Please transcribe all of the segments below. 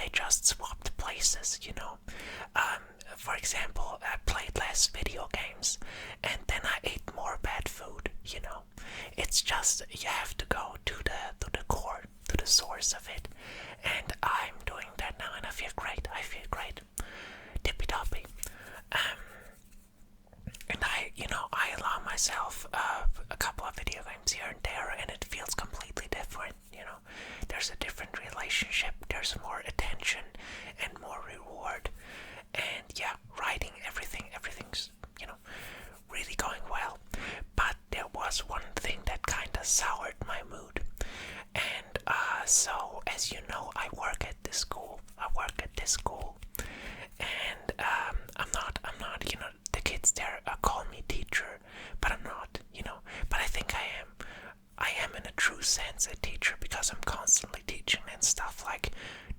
they just swapped places, For example, I played less video games and then I ate more bad food, It's just, you have to go to the core, to the source of it. And I'm doing that now and I feel great. Tippy toppy. And I allow myself a couple of video games here and there, and it feels completely different. There's a different relationship. There's more attention and more reward. And yeah, writing, everything's really going well. But there was one thing that kind of soured my mood. And so, as you know, I work at this school. And I'm not, the kids there call me teacher, but I'm not, but I think I am in a true sense a teacher because I'm constantly teaching and stuff like,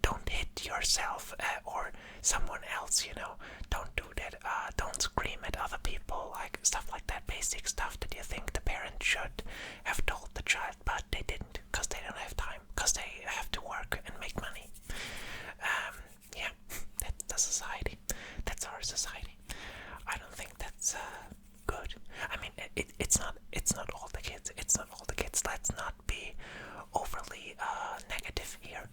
don't hit yourself or someone else, don't do that, don't scream at other people, like stuff like that, basic stuff that you think the parent should have told the child, but they didn't, because they don't have time, because they have to work and make money. Yeah, that's the society. That's our society. I don't think that's good. I mean, it's not all the kids. It's not all the kids. Let's not be overly negative here.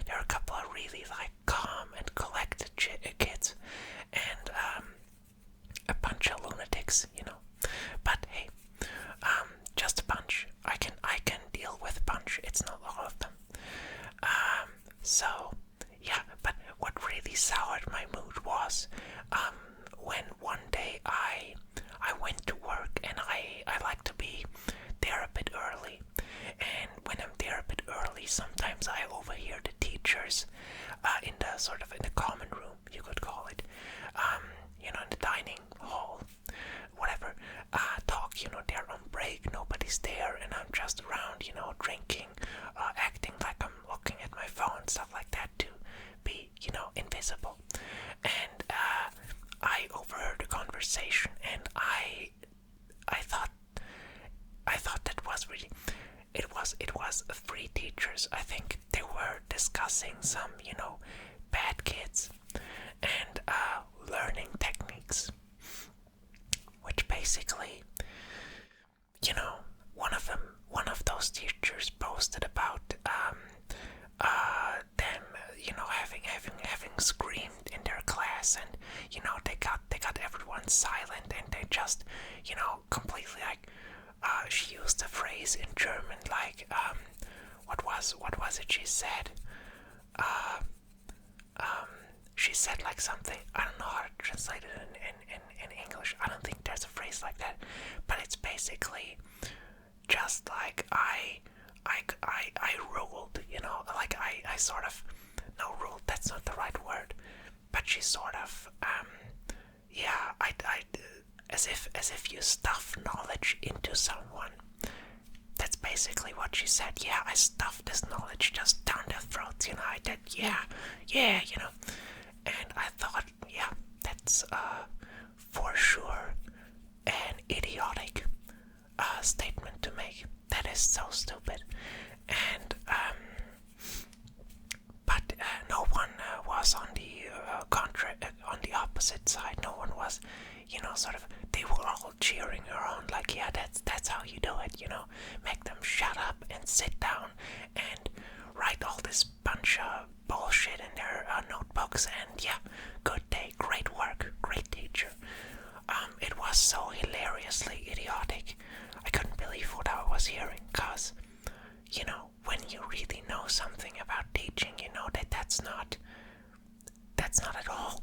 There are a couple of really like calm and collected kids, and a bunch of lunatics. But hey, just a bunch. I can deal with a bunch. It's not all of them. So yeah, but what really soured my mood was when one day I went to work, and I like to be there a bit early. And when I'm there a bit early, sometimes I overhear the teachers in the common room, you could call it, in the dining hall, whatever, talk. They're on break, nobody's there, and I'm just around, drinking, acting like I'm looking at my phone, stuff like that, to be, invisible. And I overheard a conversation, and I thought that was really, it was three teachers. I think they were discussing some, bad kids and learning techniques, which basically, one of those teachers posted about them, having screamed in their class, and they got everyone silent, and they just, completely like, she used a phrase in German like, what was it she said? She said like something, I don't know how to translate it in English. I don't think there's a phrase like that, but it's basically just like I ruled, like I sort of, no, ruled, that's not the right word, but she sort of, yeah, I as if you stuff knowledge into someone. That's basically what she said. Yeah, I stuffed this knowledge just down their throats, I did, yeah, and I thought, yeah, that's for sure an idiotic statement to make. That is so stupid. And but no one was on the on the opposite side. No one was, sort of. They were all cheering her on, like, yeah, that's how you do it. Make them shut up and sit down and write all this bunch of bullshit in their notebooks. And yeah, good day, great work, great teacher. It was so hilariously idiotic. I couldn't believe what I was hearing, cause, when you really know something about teaching, you know that that's not at all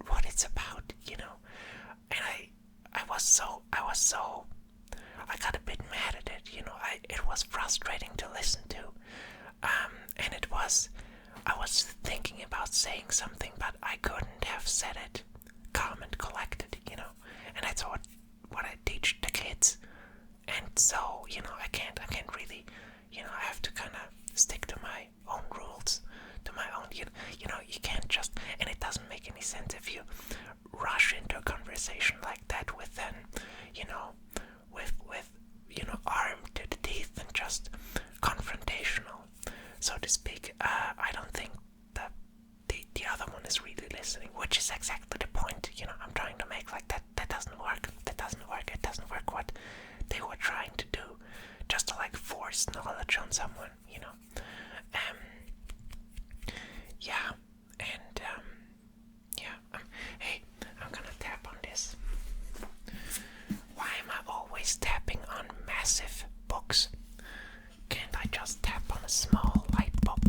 what it's about, And I got a bit mad at it, it was frustrating to listen to. And I was thinking about saying something, but I couldn't have said it calm and collected, And that's what I teach the kids. And so, I can't really, I have to kind of stick to my own rules, to my own, you can't just, and it doesn't make any sense if you rush into a conversation like that with then, with armed to the teeth and just confrontational, so to speak. I don't think the other one is really listening, which is exactly the point, I'm trying to make. Like, that doesn't work, it doesn't work what they were trying to do, just to like force knowledge on someone, yeah, and yeah, hey, I'm gonna tap on this. Why am I always tapping on massive books? Can't I just tap on a small light book?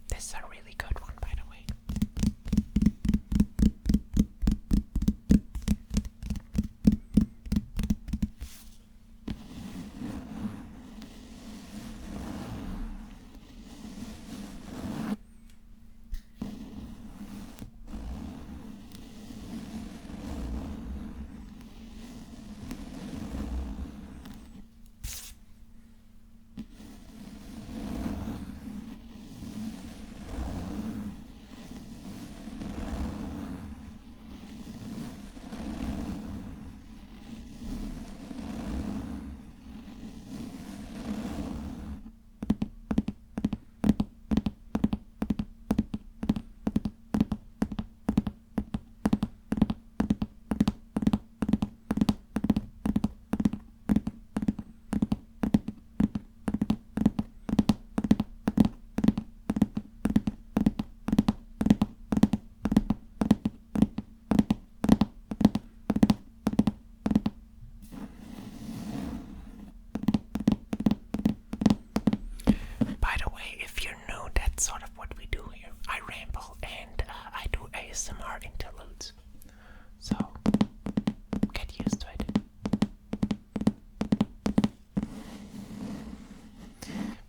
This is a really good one, by the way. By the way, if you're new, that's sort of what we do here. I ramble and I do ASMR interludes. So, get used to it.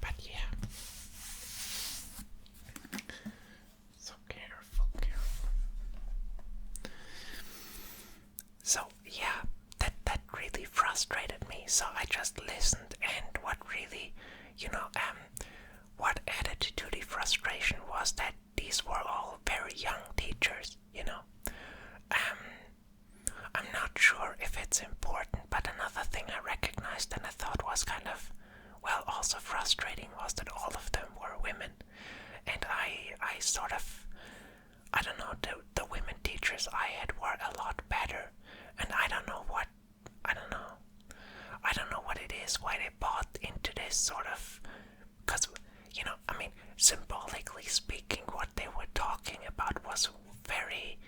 But yeah. So careful. So yeah, that really frustrated me. So I just listened, and what really, what added to the frustration was that these were all very young teachers, I'm not sure if it's important, but another thing I recognized and I thought was kind of, also frustrating was that all of them were women. And I sort of, I don't know, the women teachers I had were a lot better. And I don't know what it is, why they bought into this sort of, because, symbolically speaking, what they were talking about was very,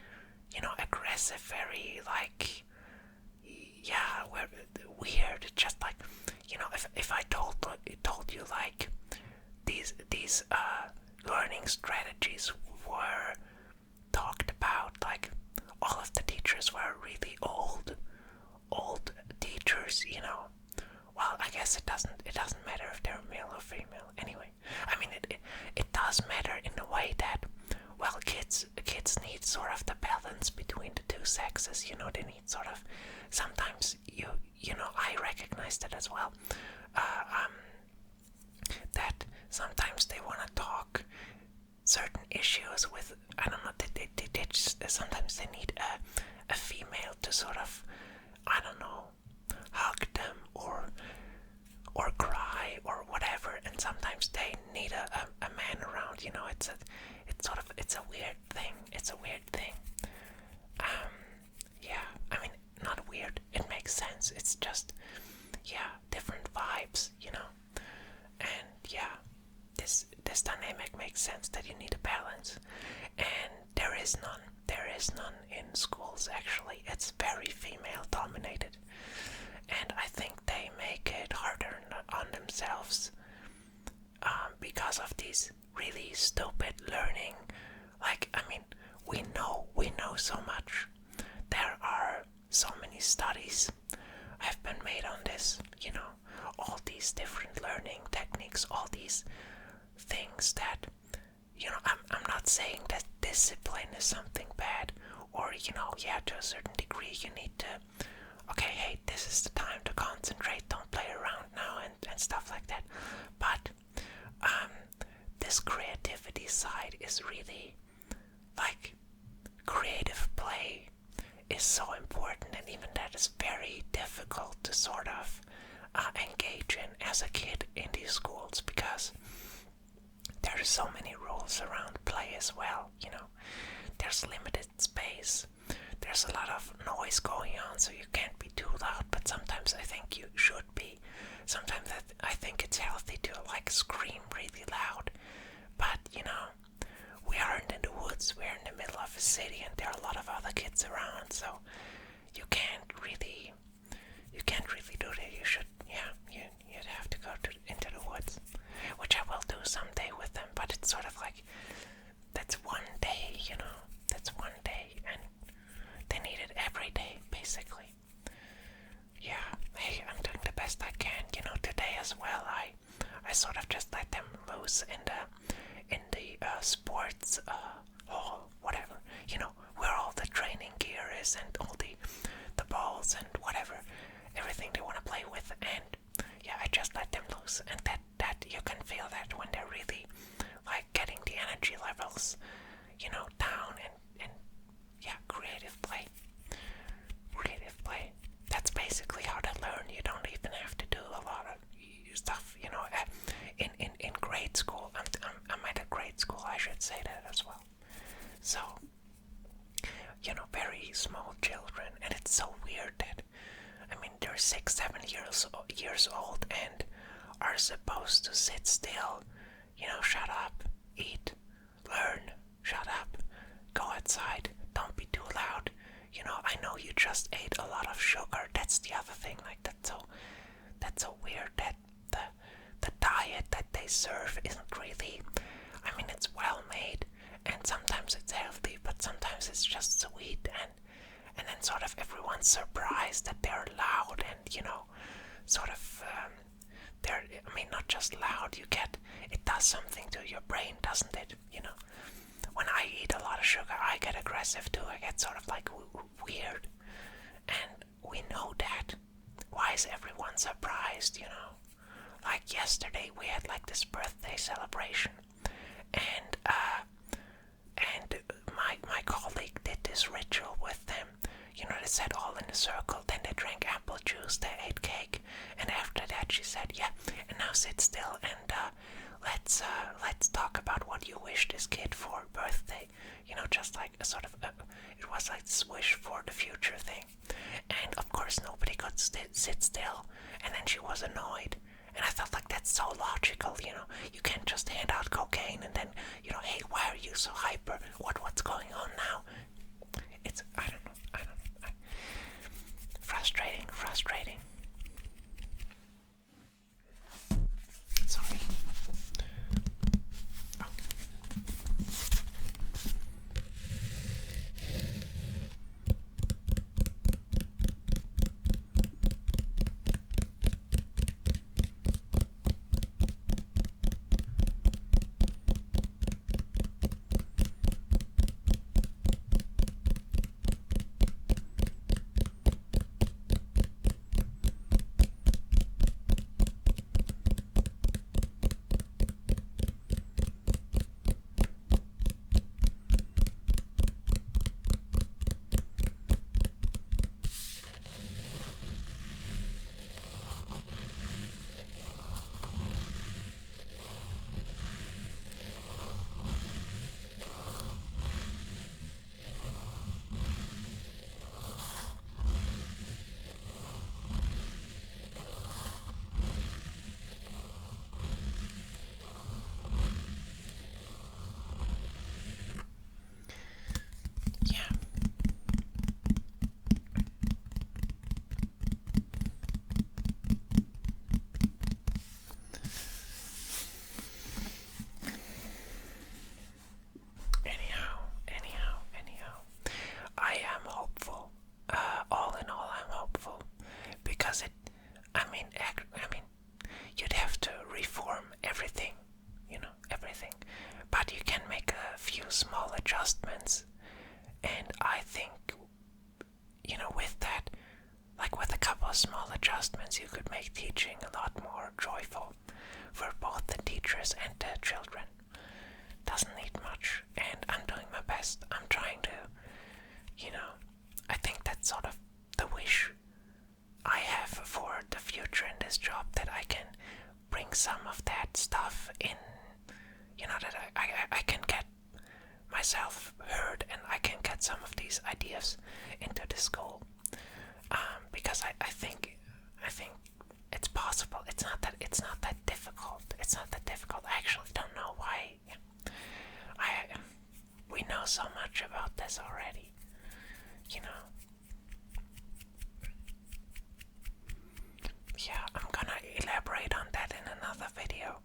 aggressive, very, like, yeah, weird. Just like, if I told you, like, these learning strategies were talked about, like, all of the teachers were really old teachers, Well, I guess it doesn't matter if they're male or female. Anyway, it does matter in the way that, kids need sort of the balance between the two sexes. They need sort of, sometimes I recognize that as well. That sometimes they want to talk certain issues with, I don't know, they just, sometimes they need a female to sort of, I don't know, hug them or cry or whatever, and sometimes they need a man around. It's a weird thing. Yeah, not weird. It makes sense. It's just, yeah, different vibes. And yeah, this dynamic makes sense that you need a balance, and there is none. There is none in schools. Actually, it's very female dominated. And I think they make it harder on themselves because of these really stupid learning. Like, we know so much. There are so many studies have been made on this, all these different learning techniques, all these things that, I'm not saying that discipline is something bad, or, yeah, to a certain degree you need to, okay, hey, this is the time to concentrate, don't play around now, and stuff like that. But this creativity side is really, like, creative play is so important, and even that is very difficult to sort of engage in as a kid in these schools, because there's so many rules around play as well. There's limited space. There's a lot of noise going on, so you can't be too loud, but sometimes I think you should be. Sometimes I think it's healthy to scream really loud. But we aren't in the woods, we're in the middle of a city, and there are a lot of other kids around, so you can't really do that. You'd have to go into the woods, which I will do someday with them, but it's sort of like, that's one day, that's one day, and they need it every day, basically. Yeah, hey, I'm doing the best I can, today as well. I sort of just let them loose in the sports hall, whatever, where all the training gear is and all the balls and whatever, everything they want to play with, and yeah, I just let them loose, and that you can feel that when they're really getting the energy levels, down, and yeah, creative play. That's basically how they learn. You don't even have to do a lot of stuff, in grade school. I'm at a grade school, I should say that as well. So, very small children, and it's so weird that, they're 6-7 years old and are supposed to sit still, shut up, eat, learn, shut up, go outside, don't be too loud. I know you just ate a lot of sugar. That's the other thing. That's so weird that the diet that they serve isn't really. It's well made, and sometimes it's healthy, but sometimes it's just sweet, and then sort of everyone's surprised that they're loud, and sort of they're. Not just loud. It does something to your brain, doesn't it? When I eat a lot of sugar, I get aggressive too. I get sort of weird. And we know that. Why is everyone surprised, yesterday we had this birthday celebration. And my colleague did this ritual with them. They sat all in a circle, then they drank apple juice, they ate cake, and after that she said, yeah, and now sit still and let's talk about what you wish this kid for birthday. Just a sort of it was this wish for the future thing. And of course nobody could sit still, and then she was annoyed. And I felt that's so logical, you can't just hand out cocaine and then, hey, why are you so hyper? What's going on now? It's, I don't know. Frustrating. Sorry. Oh. adjustments. And I think, with that, with a couple of small adjustments, you could make teaching a lot more joyful for both the teachers and the children. Doesn't need much, and I'm doing my best. I'm trying to, I think that's sort of the wish I have for the future teacher in this job that I can bring some of that stuff in, that I can get myself heard and I can get some of these ideas into the school. Because I think it's possible. It's not that difficult. It's not that difficult. I actually don't know why. We know so much about this already. Yeah, I'm gonna elaborate on that in another video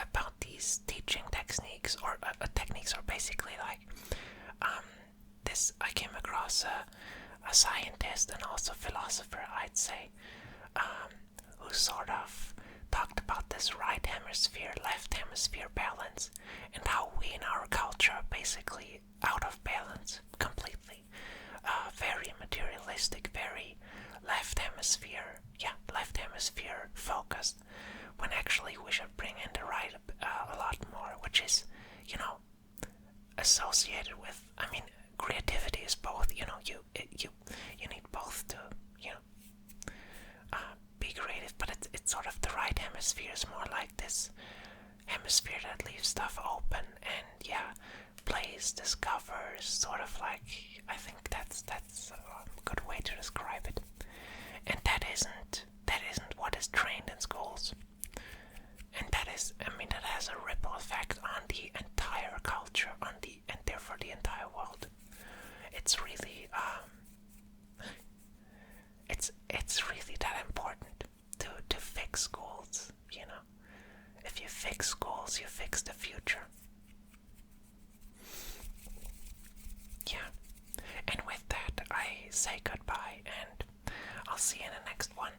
about these teaching techniques or basically like this. I came across a scientist and also philosopher, I'd say, who sort of talked about this right hemisphere, left hemisphere balance, and how we in our culture are basically out of balance completely. Very materialistic, very left hemisphere focused, when actually we should bring in the right a lot more, which is, associated with, creativity is both, you need both to, be creative, but it's sort of the right hemisphere is more like this hemisphere that leaves stuff open and plays, discovers, sort of like, I think that's a good way to describe it. And that isn't what is trained in schools. And that has a ripple effect on the entire culture, and therefore the entire world. It's really it's really that important to fix schools, If you fix schools, you fix the future. Yeah. And with that, I say goodbye, and I'll see you in the next one.